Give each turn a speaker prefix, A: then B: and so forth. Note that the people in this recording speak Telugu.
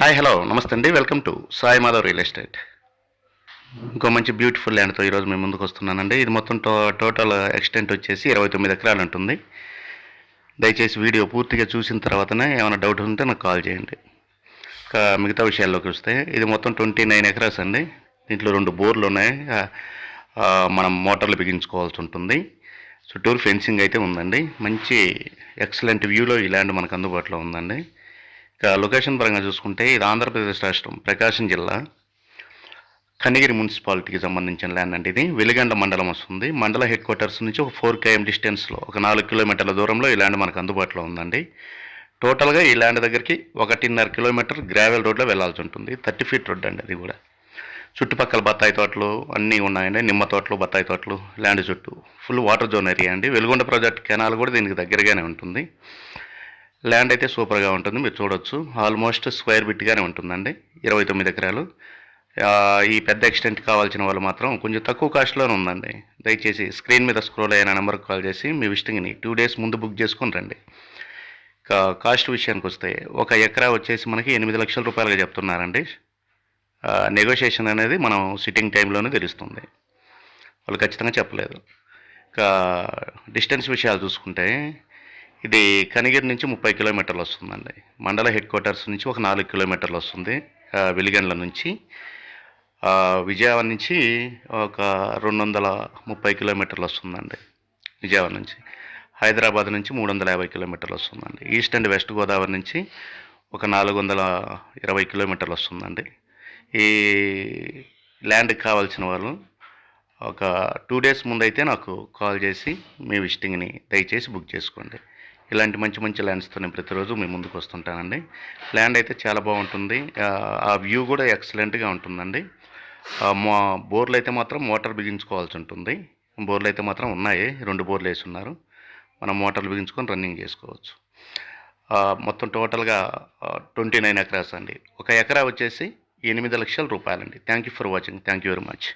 A: హాయ్ హలో నమస్తే అండి. Welcome to Sai Madhav real estate. ఇంకో మంచి బ్యూటిఫుల్ ల్యాండ్తో ఈరోజు మేము ముందుకు వస్తున్నానండి. ఇది మొత్తం టోటల్ ఎక్స్టెంట్ వచ్చేసి 29 ఎకరాలు ఉంటుంది. దయచేసి వీడియో పూర్తిగా చూసిన తర్వాతనే ఏమైనా డౌట్ ఉంటే నాకు కాల్ చేయండి. మిగతా విషయాల్లోకి వస్తే ఇది మొత్తం 29 ఎకరాస్ అండి. దీంట్లో 2 బోర్లు ఉన్నాయి. మనం మోటార్లు బిగించుకోవాల్సి ఉంటుంది. చుట్టూరు ఫెన్సింగ్ అయితే ఉందండి. మంచి ఎక్సలెంట్ వ్యూలో ఈ ల్యాండ్ మనకు అందుబాటులో ఉందండి. లొకేషన్ పరంగా చూసుకుంటే ఇది ఆంధ్రప్రదేశ్ రాష్ట్రం ప్రకాశం జిల్లా కనిగిరి మున్సిపాలిటీకి సంబంధించిన ల్యాండ్ అండి. ఇది వెలిగండ మండలం వస్తుంది. మండల హెడ్ క్వార్టర్స్ నుంచి ఒక 4 km డిస్టెన్స్లో, ఒక 4 కిలోమీటర్ల దూరంలో ఈ ల్యాండ్ మనకు అందుబాటులో ఉందండి. టోటల్గా ఈ ల్యాండ్ దగ్గరికి 1.5 కిలోమీటర్ గ్రావెల్ రోడ్లో వెళ్లాల్సి ఉంటుంది. 30 feet రోడ్ అండి అది కూడా. చుట్టుపక్కల బత్తాయి తోటలు అన్నీ ఉన్నాయండి. నిమ్మ తోటలు, బత్తాయి తోటలు, ల్యాండ్ చుట్టూ ఫుల్ వాటర్ జోన్ ఏరియా అండి. వెలుగొండ ప్రాజెక్ట్ కెనాల్ కూడా దీనికి దగ్గరగానే ఉంటుంది. ల్యాండ్ అయితే సూపర్గా ఉంటుంది, మీరు చూడొచ్చు. ఆల్మోస్ట్ స్క్వేర్ బిట్గానే ఉంటుందండి. 29 ఎకరాలు. ఈ పెద్ద ఎక్స్టెంట్ కావాల్సిన వాళ్ళు మాత్రం కొంచెం తక్కువ కాస్ట్లోనే ఉందండి. దయచేసి స్క్రీన్ మీద స్క్రోల్ అయిన నెంబర్కి కాల్ చేసి మీ విజిటింగ్ని 2 days ముందు బుక్ చేసుకొని రండి. కాస్ట్ విషయానికి వస్తే 1 ఎకరా వచ్చేసి మనకి 8 లక్షల రూపాయలుగా చెప్తున్నారండి. నెగోషియేషన్ అనేది మనం సిట్టింగ్ టైంలోనే తెలుస్తుంది, వాళ్ళు ఖచ్చితంగా చెప్పలేదు. డిస్టెన్స్ విషయాలు చూసుకుంటే ఇది కనిగిరి నుంచి 30 కిలోమీటర్లు వస్తుందండి. మండల హెడ్ క్వార్టర్స్ నుంచి ఒక 4 కిలోమీటర్లు వస్తుంది. వెలిగండ్ల నుంచి విజయవాడ నుంచి ఒక 230 కిలోమీటర్లు వస్తుందండి. విజయవాడ నుంచి హైదరాబాద్ నుంచి 350 కిలోమీటర్లు వస్తుందండి. ఈస్ట్ అండ్ వెస్ట్ గోదావరి నుంచి ఒక 420 కిలోమీటర్లు వస్తుందండి. ఈ ల్యాండ్కి కావాల్సిన వాళ్ళు ఒక 2 days ముందైతే నాకు కాల్ చేసి మీ విజిటింగ్ని దయచేసి బుక్ చేసుకోండి. ఇలాంటి మంచి మంచి ల్యాండ్స్తో నేను ప్రతిరోజు మీ ముందుకు వస్తుంటానండి. ల్యాండ్ అయితే చాలా బాగుంటుంది. ఆ వ్యూ కూడా ఎక్సలెంట్గా ఉంటుందండి. మా బోర్లు అయితే మాత్రం మోటార్ బిగించుకోవాల్సి ఉంటుంది. బోర్లు అయితే మాత్రం ఉన్నాయి, 2 బోర్లు వేసి ఉన్నారు. మనం మోటార్లు బిగించుకొని రన్నింగ్ చేసుకోవచ్చు. మొత్తం టోటల్గా 29 ఎకరాస్ అండి. 1 ఎకరా వచ్చేసి 8 లక్షల రూపాయలండి. Thank you for watching. Thank you very much.